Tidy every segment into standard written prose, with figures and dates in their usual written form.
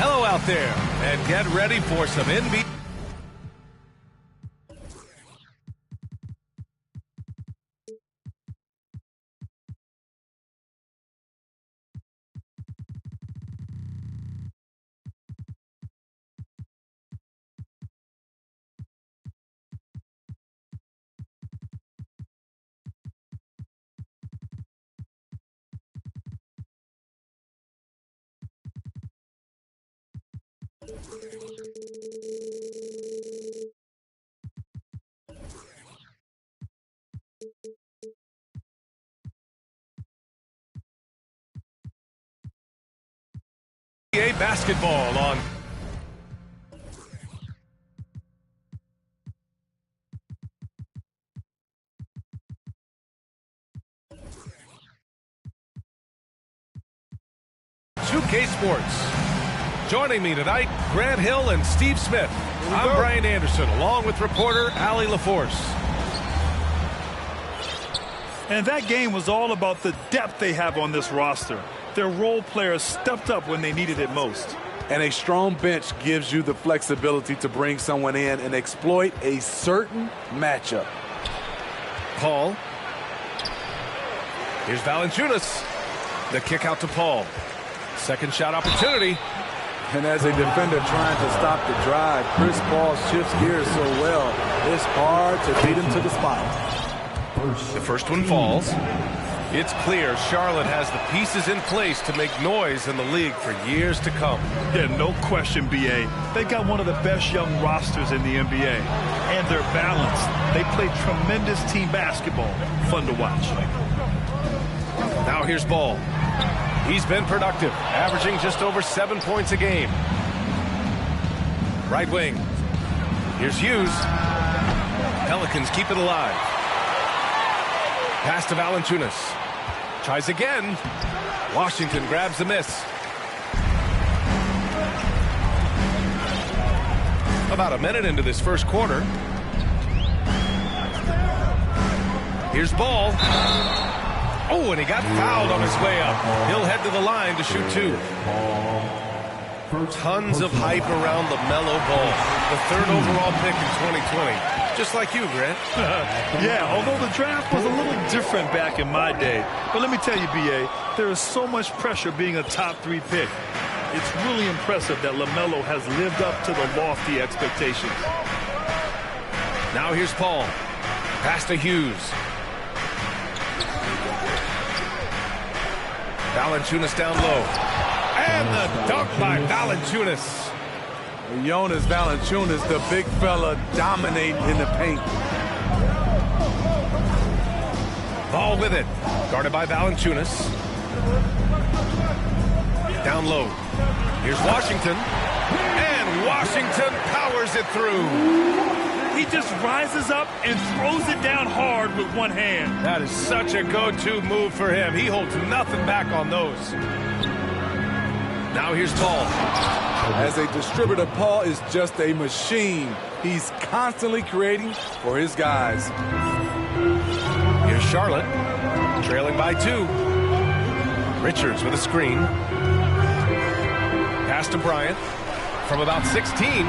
Hello out there, and get ready for some NBA. NBA basketball on. K Sports. Joining me tonight, Grant Hill and Steve Smith. I'm Brian Anderson, along with reporter Allie LaForce. And that game was all about the depth they have on this roster. Their role players stepped up when they needed it most. And a strong bench gives you the flexibility to bring someone in and exploit a certain matchup. Paul. Here's Valanciunas. The kick out to Paul. Second shot opportunity. And as a defender trying to stop the drive, Chris Paul shifts gears so well, it's hard to beat him to the spot. The first one falls. It's clear Charlotte has the pieces in place to make noise in the league for years to come. Yeah, no question, B.A. They got one of the best young rosters in the NBA. And they're balanced. They play tremendous team basketball. Fun to watch. Now here's Ball. He's been productive, averaging just over 7 points a game. Right wing. Here's Hughes. Pelicans keep it alive. Pass to Valanciunas. Tries again. Washington grabs the miss. About a minute into this first quarter. Here's Ball. Oh, and he got fouled on his way up. He'll head to the line to shoot two. Tons of hype around LaMelo Ball, the third overall pick in 2020. Just like you, Grant. Yeah, although the draft was a little different back in my day. But let me tell you, B.A., there is so much pressure being a top 3 pick. It's really impressive that LaMelo has lived up to the lofty expectations. Now here's Paul. Pass to Hughes. Valanciunas down low. And the dunk by Valanciunas. Jonas Valanciunas, the big fella, dominating in the paint. Ball with it. Guarded by Valanciunas. Down low. Here's Washington. And Washington powers it through. He just rises up and throws it down hard with one hand. That is such a go-to move for him. He holds nothing back on those. Now here's Paul. As a distributor, Paul is just a machine. He's constantly creating for his guys. Here's Charlotte, trailing by 2. Richards with a screen. Pass to Bryant from about 16.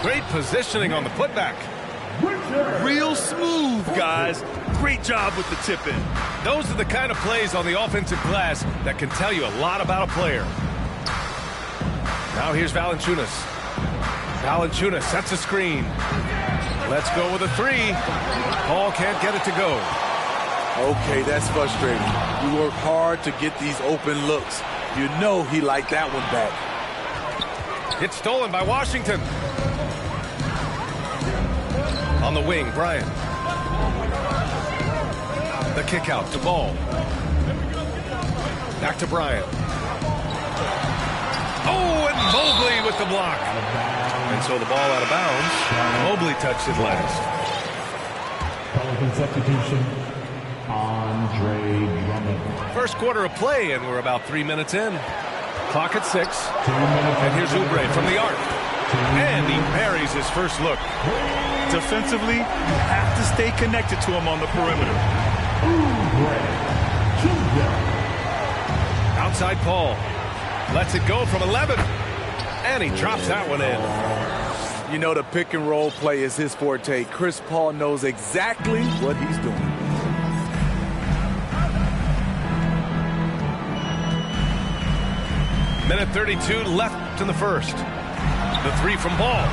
Great positioning on the putback. Real smooth, guys. Great job with the tip-in. Those are the kind of plays on the offensive glass that can tell you a lot about a player. Now here's Valanciunas. Valanciunas sets a screen. Let's go with a 3. Paul can't get it to go. Okay, that's frustrating. You work hard to get these open looks. You know he liked that one back. It's stolen by Washington. On the wing, Bryant. The kick out to Ball. Back to Bryant. Oh, and Mobley with the block. And so the ball out of bounds. Mobley touched it last. Pelican substitution, Andre Drummond. First quarter of play, and we're about 3 minutes in. Clock at 6. And here's Oubre from the arc. And he buries his first look. Defensively, you have to stay connected to him on the perimeter. Outside Paul. Lets it go from 11. And he drops that one in. You know, the pick and roll play is his forte. Chris Paul knows exactly what he's doing. Minute 32 left in the first. The three from Ball.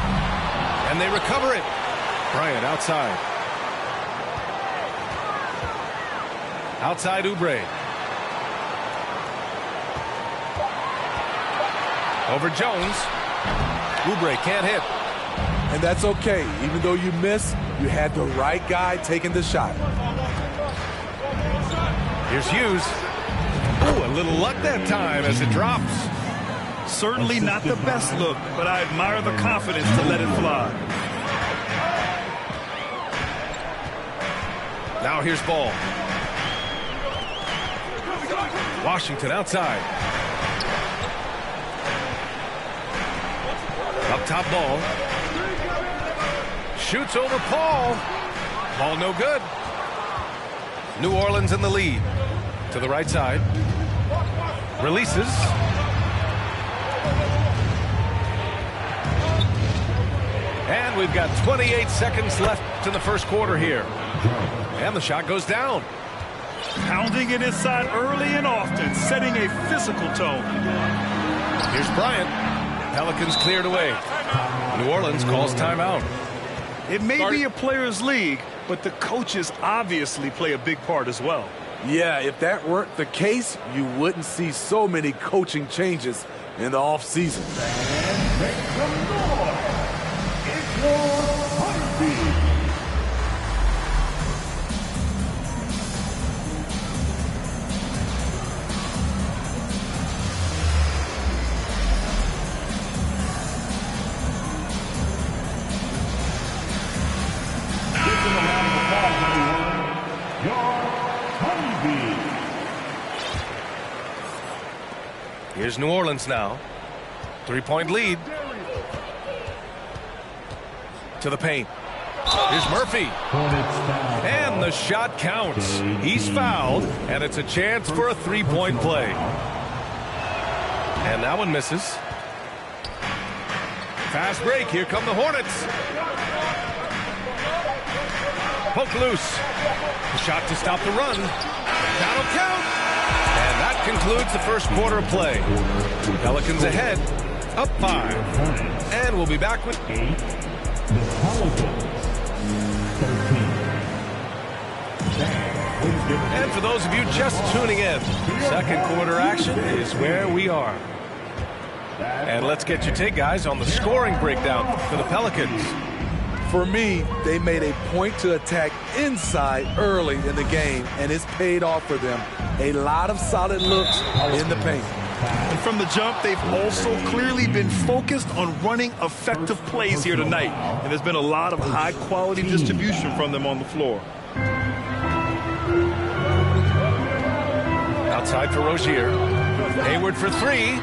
And they recover it. Bryant outside. Outside Oubre. Over Jones. Oubre can't hit. And that's okay. Even though you miss, you had the right guy taking the shot. Here's Hughes. Ooh, a little luck that time as it drops. Certainly not the best look, but I admire the confidence to let it fly. Now here's Ball. Washington outside. Up top Ball. Shoots over Paul. Ball no good. New Orleans in the lead. To the right side. Releases. And we've got 28 seconds left in the first quarter here. And the shot goes down. Pounding it inside early and often, setting a physical tone. Here's Bryant. Pelicans cleared away. New Orleans calls timeout. It may be a players' league, but the coaches obviously play a big part as well. Yeah, if that weren't the case, you wouldn't see so many coaching changes in the offseason. Here's New Orleans now. 3-point lead. To the paint. Here's Murphy. And the shot counts. He's fouled, and it's a chance for a 3-point play. And that one misses. Fast break. Here come the Hornets. Poke loose. The shot to stop the run. That'll count. And that concludes the first quarter of play. Pelicans ahead, up 5. And we'll be back with 8. The Pelicans 13. And for those of you just tuning in, second quarter action is where we are. And let's get your take, guys, on the scoring breakdown for the Pelicans. For me, they made a point to attack inside early in the game, and it's paid off for them. A lot of solid looks in the paint. And from the jump, they've also clearly been focused on running effective plays here tonight. And there's been a lot of high-quality distribution from them on the floor. Outside for Rozier. Hayward for 3.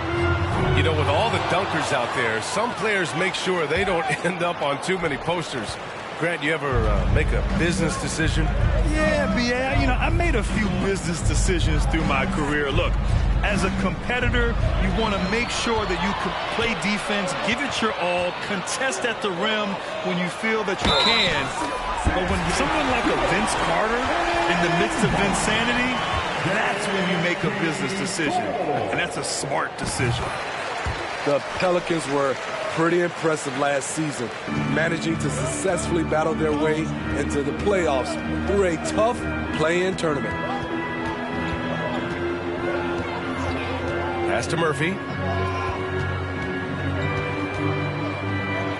You know, with all the dunkers out there, some players make sure they don't end up on too many posters. Grant, you ever make a business decision? Yeah, B.A., you know, I made a few business decisions through my career. Look, as a competitor, you want to make sure that you can play defense, give it your all, contest at the rim when you feel that you can. But when someone like a Vince Carter in the midst of insanity, that's when you make a business decision. And that's a smart decision. The Pelicans were pretty impressive last season, managing to successfully battle their way into the playoffs through a tough play-in tournament. Pass to Murphy.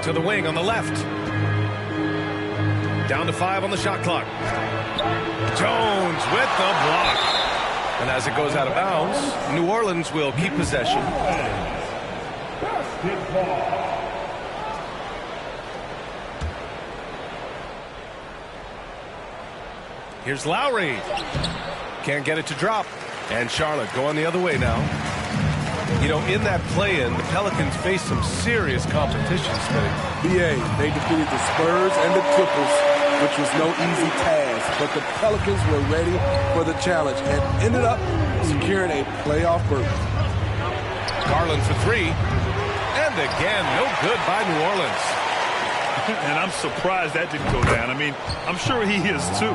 To the wing on the left. Down to 5 on the shot clock. Jones with the block. And as it goes out of bounds, New Orleans will keep possession. Here's Lowry. Can't get it to drop. And Charlotte going the other way now. You know, in that play-in, the Pelicans faced some serious competition, Smitty. BA, they defeated the Spurs and the Clippers, which was no easy task. But the Pelicans were ready for the challenge and ended up securing a playoff berth. Garland for 3. And And again, no good by New Orleans. And I'm surprised that didn't go down. I mean, I'm sure he is too.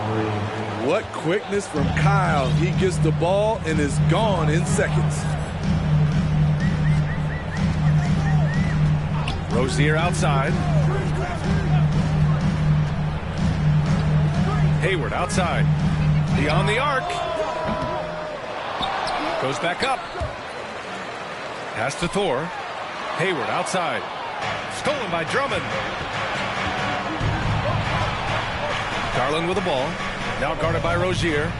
What quickness from Kyle. He gets the ball and is gone in seconds. Rozier outside. Hayward outside. Beyond the arc. Goes back up. Pass to Thor. Hayward outside. Stolen by Drummond. Garland with the ball. Now guarded by Rozier.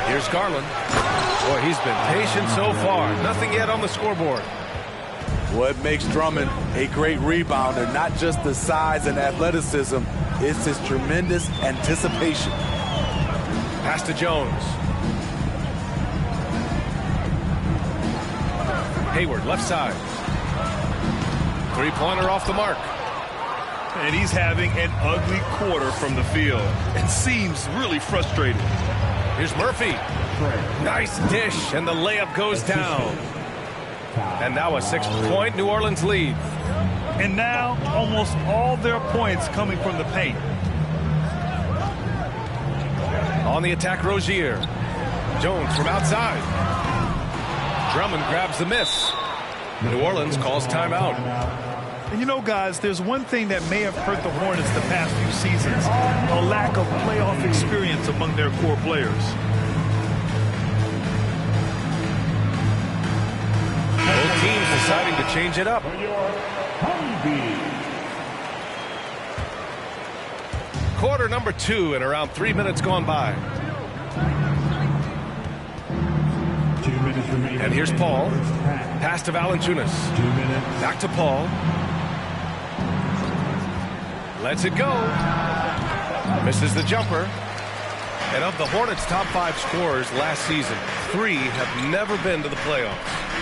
Here's Garland. Boy, he's been patient so far. Nothing yet on the scoreboard. What makes Drummond a great rebounder, not just the size and athleticism, it's his tremendous anticipation. Pass to Jones. Hayward, left side. Three-pointer off the mark. And he's having an ugly quarter from the field and seems really frustrated. Here's Murphy. Nice dish, and the layup goes down. And now a 6-point New Orleans lead. And now almost all their points coming from the paint. On the attack, Rozier. Jones from outside. Drummond grabs the miss. New Orleans calls timeout. And you know, guys, there's one thing that may have hurt the Hornets the past few seasons, a lack of playoff experience among their core players. Both teams deciding to change it up. Quarter number 2 and around 3 minutes gone by. And here's Paul. Pass to Valanciunas. Back to Paul. Lets it go. Misses the jumper. And of the Hornets' top 5 scorers last season, 3 have never been to the playoffs.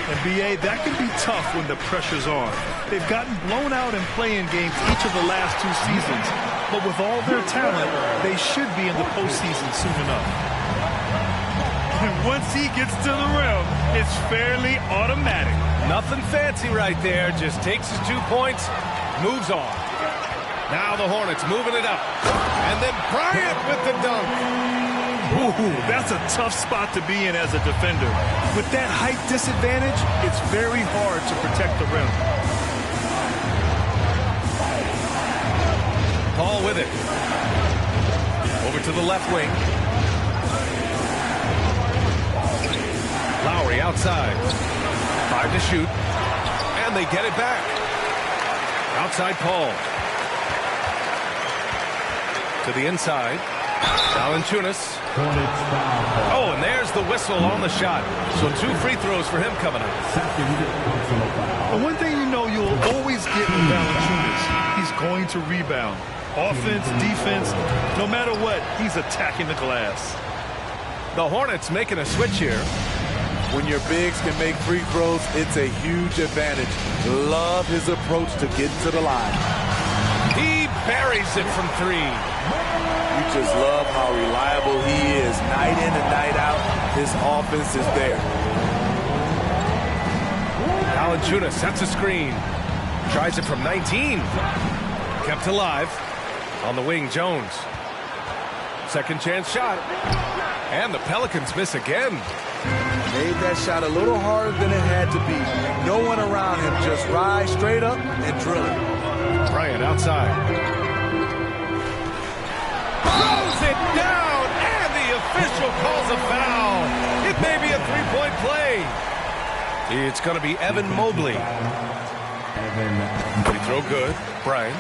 And B.A., that can be tough when the pressure's on. They've gotten blown out in play-in games each of the last 2 seasons. But with all their talent, they should be in the postseason soon enough. And once he gets to the rim, it's fairly automatic. Nothing fancy right there. Just takes his 2 points, moves on. Now the Hornets moving it up. And then Bryant with the dunk. Ooh, that's a tough spot to be in as a defender. With that height disadvantage, it's very hard to protect the rim. Paul with it. Over to the left wing. Lowry outside. 5 to shoot. And they get it back. Outside Paul. To the inside. Valanciunas. Oh, and there's the whistle on the shot. So 2 free throws for him coming up. And one thing you know you'll always get with Valanciunas, he's going to rebound. Offense, defense, no matter what, he's attacking the glass. The Hornets making a switch here. When your bigs can make free throws, it's a huge advantage. Love his approach to getting to the line. He buries it from 3. You just love how reliable he is. Night in and night out, his offense is there. Valanciunas sets a screen. Tries it from 19. Kept alive. On the wing, Jones. Second chance shot. And the Pelicans miss again. Made that shot a little harder than it had to be. No one around him, just rise straight up and drill it. Bryant outside. Throws it down, and the official calls a foul. It may be a 3-point play. It's going to be Evan Mobley. Free throw good. Bryant.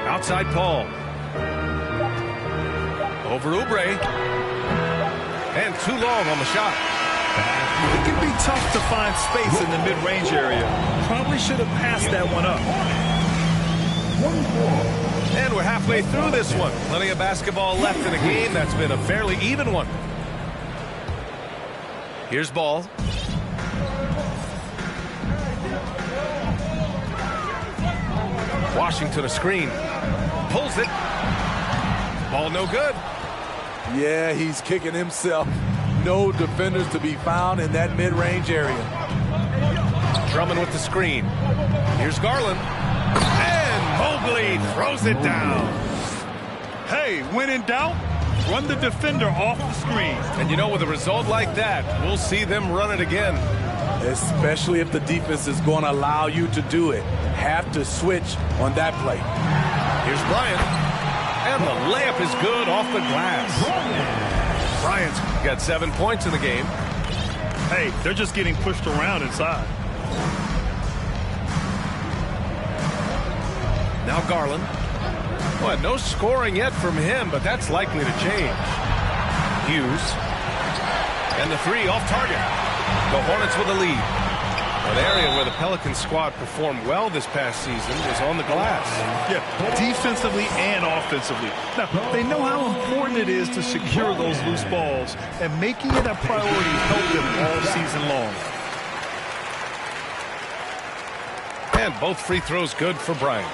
Outside Paul. Over Oubre. And too long on the shot. It can be tough to find space in the mid-range area. Probably should have passed that one up. And we're halfway through this one. Plenty of basketball left in a game that's been a fairly even one. Here's Ball. Washington a screen. Pulls it. Ball no good. Yeah, he's kicking himself. No defenders to be found in that mid-range area. Drummond with the screen. Here's Garland. And Mobley throws it down. Hey, when in doubt, run the defender off the screen. And you know, with a result like that, we'll see them run it again. Especially if the defense is going to allow you to do it. Have to switch on that play. Here's Bryant. And the layup is good off the glass. Bryant's got 7 points in the game. Hey, they're just getting pushed around inside. Now Garland. Well, no scoring yet from him, but that's likely to change. Hughes. And the three off target. The Hornets with a lead. An area where the Pelicans squad performed well this past season is on the glass. Yeah, defensively and offensively. Now, they know how important it is to secure those loose balls, and making it a priority helped them all season long. And both free throws good for Bryant.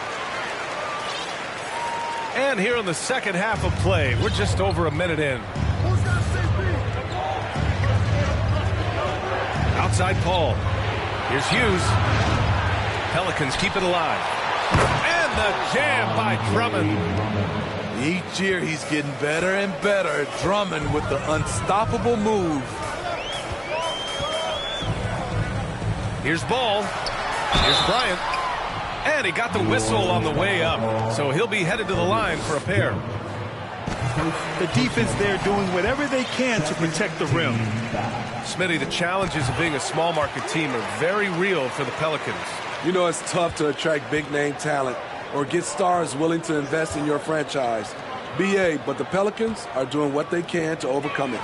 And here in the second half of play, we're just over a minute in. Outside Paul. Here's Hughes. Pelicans keep it alive. And the jam by Drummond. Each year he's getting better and better. Drummond with the unstoppable move. Here's Ball. Here's Bryant. And he got the whistle on the way up. So he'll be headed to the line for a pair. The defense there doing whatever they can to protect the rim. Smitty, the challenges of being a small market team are very real for the Pelicans. You know, it's tough to attract big name talent or get stars willing to invest in your franchise. BA, but the Pelicans are doing what they can to overcome it.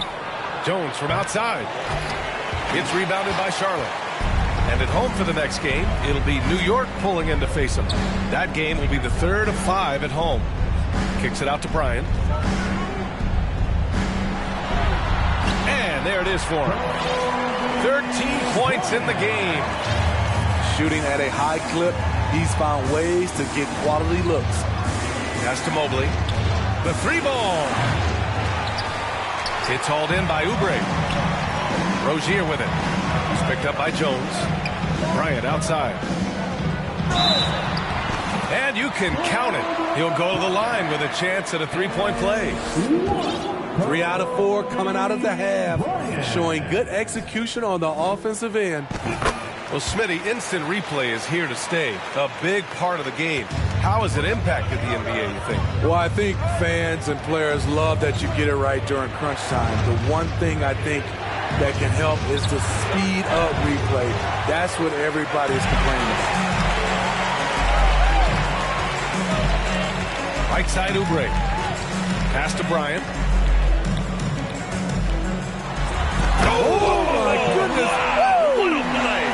Jones from outside. It's rebounded by Charlotte. And at home for the next game, it'll be New York pulling in to face them. That game will be the third of 5 at home. Kicks it out to Bryant. And there it is for him. 13 points in the game. Shooting at a high clip, he's found ways to get quality looks. Pass to Mobley. The three ball. It's hauled in by Oubre. Rozier with it. It's picked up by Jones. Bryant outside. And you can count it. He'll go to the line with a chance at a three-point play. 3 out of 4 coming out of the half, showing good execution on the offensive end. Well, Smitty, instant replay is here to stay. A big part of the game. How has it impacted the NBA, you think? Well, I think fans and players love that you get it right during crunch time. The one thing I think that can help is to speed up replay. That's what everybody's complaining about. Right side Oubre. Pass to Bryant. Oh, my goodness. Wow, what a play.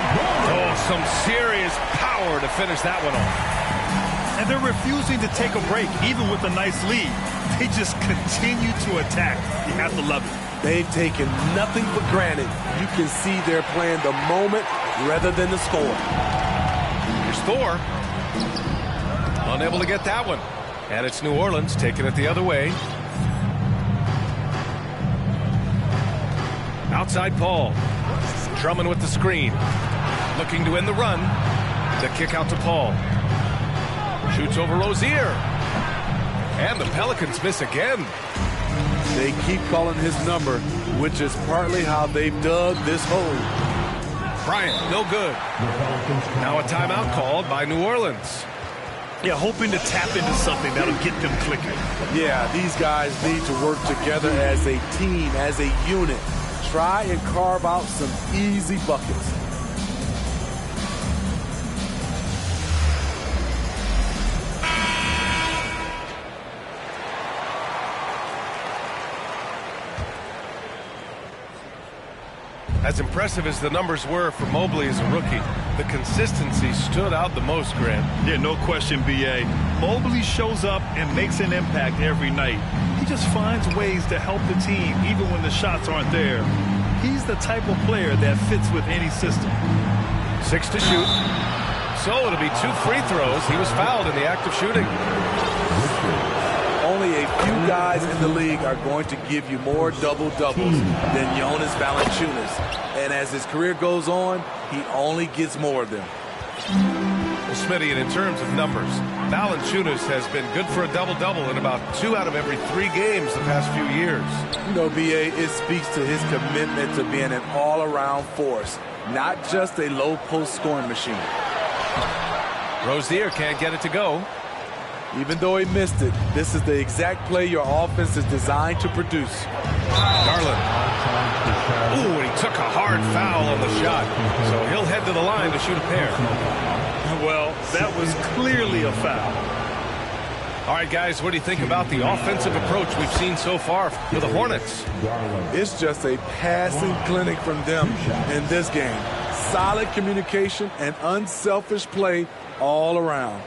Oh, some serious power to finish that one off. And they're refusing to take a break, even with a nice lead. They just continue to attack. You have to love it. They've taken nothing for granted. You can see they're playing the moment rather than the score. Here's Thor. Unable to get that one. And it's New Orleans taking it the other way. Outside Paul. Drummond with the screen. Looking to end the run. The kick out to Paul. Shoots over Rozier. And the Pelicans miss again. They keep calling his number, which is partly how they've dug this hole. Bryant, no good. Now a timeout called by New Orleans. Yeah, hoping to tap into something that'll get them clicking. Yeah, these guys need to work together as a team, as a unit. Try and carve out some easy buckets. As impressive as the numbers were for Mobley as a rookie, the consistency stood out the most, Grant. Yeah, no question, B.A. Mobley shows up and makes an impact every night. He just finds ways to help the team even when the shots aren't there. He's the type of player that fits with any system. 6 to shoot. So it'll be 2 free throws. He was fouled in the act of shooting. only a few guys in the league are going to give you more double-doubles than Jonas Valanciunas. And as his career goes on, he only gets more of them. Well, Smitty, and in terms of numbers, Valanciunas has been good for a double-double in about 2 out of every 3 games the past few years. You know, B.A., it speaks to his commitment to being an all-around force, not just a low-post scoring machine. Rozier can't get it to go. Even though he missed it, this is the exact play your offense is designed to produce. Garland. Ooh, and he took a hard foul on the shot. So he'll head to the line to shoot a pair. Well, that was clearly a foul. All right, guys, what do you think about the offensive approach we've seen so far for the Hornets? It's just a passing clinic from them in this game. Solid communication and unselfish play all around.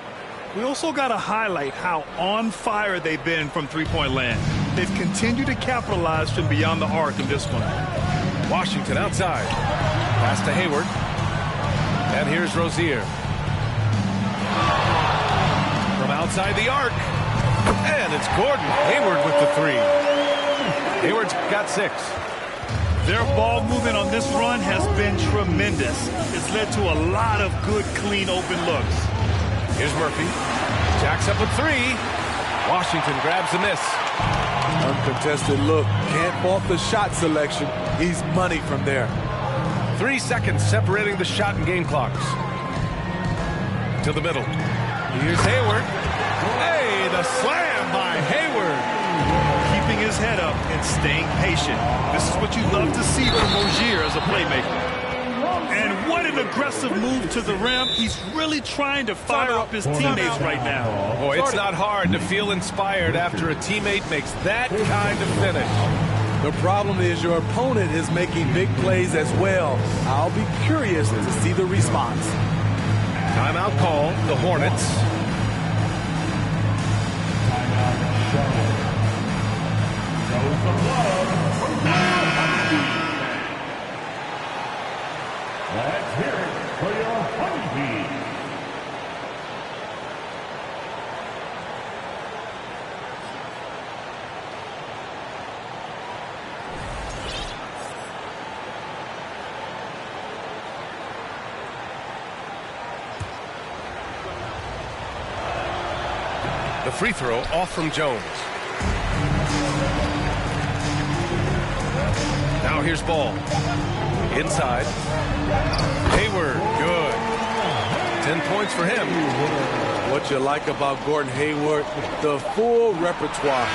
We also got to highlight how on fire they've been from three-point land. They've continued to capitalize from beyond the arc in this one. Washington outside. Pass to Hayward. And here's Rozier. From outside the arc. And it's Gordon Hayward with the 3. Hayward's got 6. Their ball movement on this run has been tremendous. It's led to a lot of good, clean, open looks. Here's Murphy. Jacks up a 3. Washington grabs the miss. Uncontested look. Can't fault the shot selection. He's money from there. 3 seconds separating the shot and game clocks. To the middle. Here's Hayward. Hey, the slam by Hayward. Keeping his head up and staying patient. This is what you love to see from Rozier as a playmaker. And what an aggressive move to the rim. He's really trying to fire up his teammates right now. Boy, it's not hard to feel inspired after a teammate makes that kind of finish. The problem is your opponent is making big plays as well. I'll be curious to see the response. Timeout call, the Hornets. Let's hear it for your Honeybees. The free throw off from Jones. Now here's Ball. Inside. Hayward, good. 10 points for him. What you like about Gordon Hayward, the full repertoire.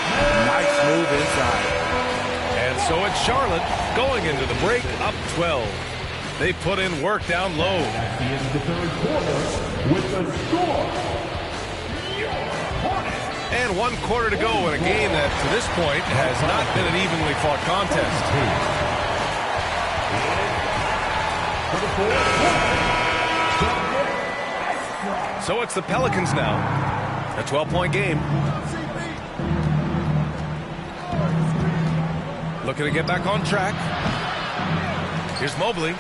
Nice move inside. And so it's Charlotte going into the break up 12. They put in work down low. At the end of the third quarter with the score. And 1 quarter to go in a game that, to this point, has not been an evenly fought contest. So it's the Pelicans now. A 12-point game. Looking to get back on track. Here's Mobley.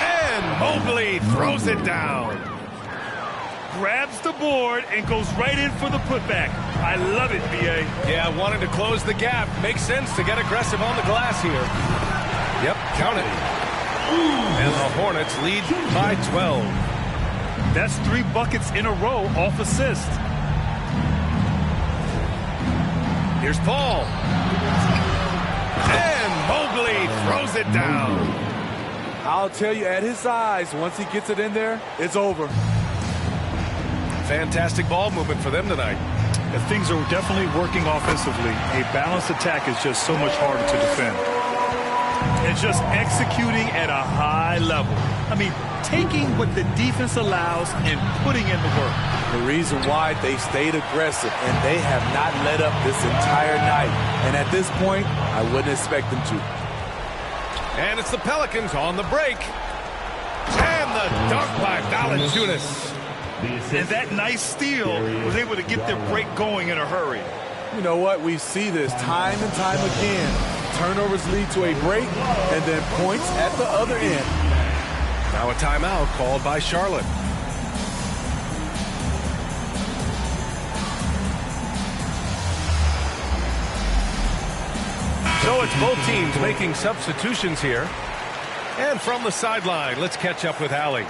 And Mobley throws it down. Grabs the board and goes right in for the putback. I love it, B.A. Yeah, wanting to close the gap. Makes sense to get aggressive on the glass here. Yep, count it. And the Hornets lead by 12. That's 3 buckets in a row off assist. Here's Paul. And Mobley throws it down. I'll tell you, at his size, once he gets it in there, it's over. Fantastic ball movement for them tonight. And things are definitely working offensively. A balanced attack is just so much harder to defend. And just executing at a high level. I mean, taking what the defense allows and putting in the work. The reason why they stayed aggressive, and they have not let up this entire night. And at this point, I wouldn't expect them to. And it's the Pelicans on the break. And the dunk by Valanciunas. And that nice steal was able to get their break going in a hurry. You know what? We see this time and time again. Turnovers lead to a break, and then points at the other end. Now a timeout called by Charlotte. it's both teams making substitutions here. And from the sideline, let's catch up with Allie.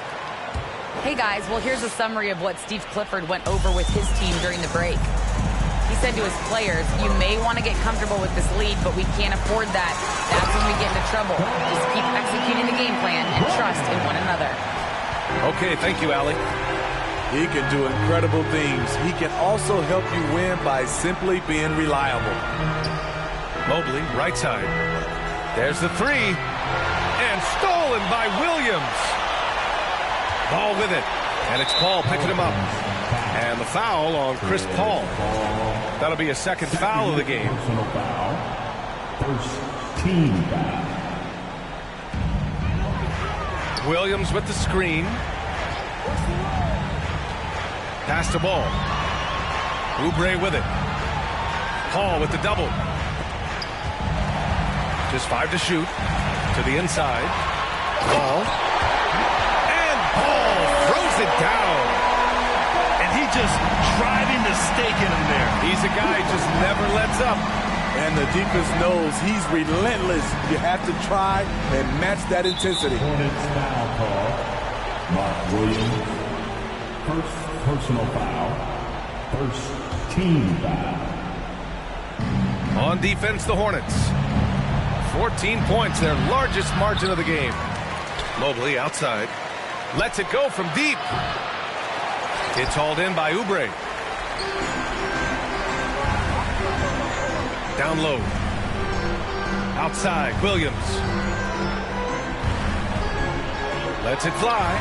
Hey guys, well here's a summary of what Steve Clifford went over with his team during the break. He said to his players, you may want to get comfortable with this lead, but we can't afford that. That's when we get into trouble. Just keep executing the game plan and trust in one another. Okay, thank you, Allie. He can do incredible things. He can also help you win by simply being reliable. Mobley, right side. There's the three. And stolen by Williams. Ball with it. And it's Paul picking him up. And the foul on Chris Paul. That'll be a second foul of the game. First team foul. Williams with the screen. Pass the ball. Oubre with it. Paul with the double. Just 5 to shoot. To the inside. Paul. And Paul throws it down. And he just driving the stake in him there. He's a guy who just never lets up. And the defense knows he's relentless. You have to try and match that intensity. Hornets foul call. Mark Williams. First personal foul. First team foul. On defense, the Hornets. 14 points, their largest margin of the game. Mobley outside. Lets it go from deep. It's hauled in by Oubre. Down low. Outside, Williams. Lets it fly.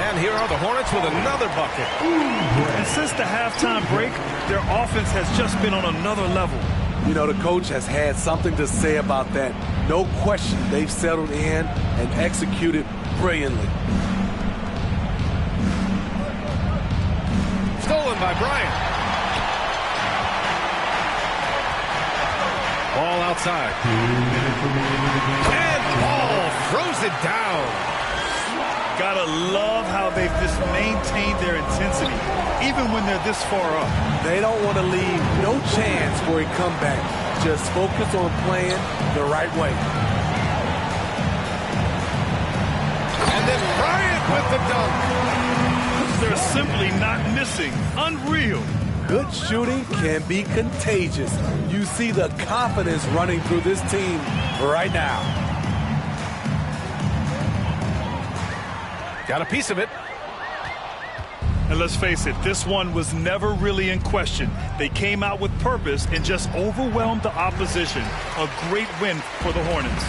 And here are the Hornets with another bucket. And since the halftime break, their offense has just been on another level. You know, the coach has had something to say about that. No question, they've settled in and executed brilliantly. Stolen by Bryant. Ball outside. And Paul throws it down. Gotta love how they've just maintained their intensity, even when they're this far up. They don't want to leave no chance for a comeback. Just focus on playing the right way. And then Bryant with the dunk. They're simply not missing. Unreal. Good shooting can be contagious. You see the confidence running through this team right now. Got a piece of it. And let's face it, this one was never really in question. They came out with purpose and just overwhelmed the opposition. A great win for the Hornets.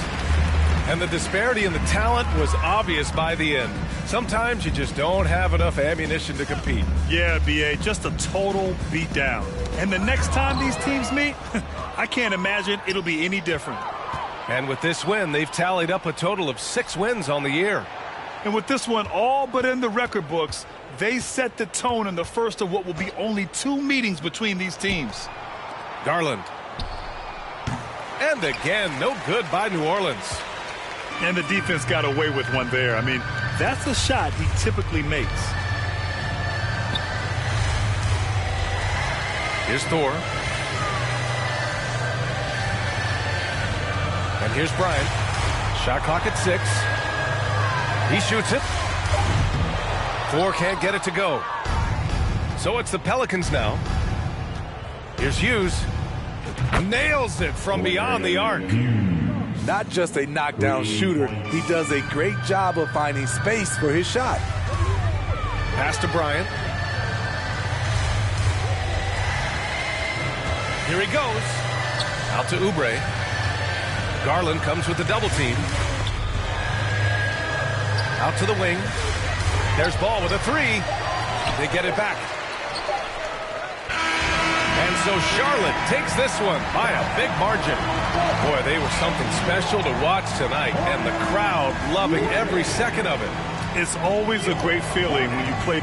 And the disparity in the talent was obvious by the end. Sometimes you just don't have enough ammunition to compete. Yeah, B.A., just a total beatdown. And the next time these teams meet, I can't imagine it'll be any different. And with this win, they've tallied up a total of 6 wins on the year. And with this one all but in the record books, they set the tone in the first of what will be only 2 meetings between these teams. Garland. And again, no good by New Orleans. And the defense got away with one there. I mean, that's a shot he typically makes. Here's Thor. And here's Bryant. Shot clock at 6. He shoots it. Thor can't get it to go. So it's the Pelicans now. Here's Hughes. Nails it from beyond the arc. Not just a knockdown shooter, he does a great job of finding space for his shot. Pass to Bryant. Here he goes. Out to Oubre. Garland comes with the double team. Out to the wing. There's Ball with a 3. They get it back. And so Charlotte takes this one by a big margin. Boy, they were something special to watch tonight, and the crowd loving every second of it. It's always a great feeling when you play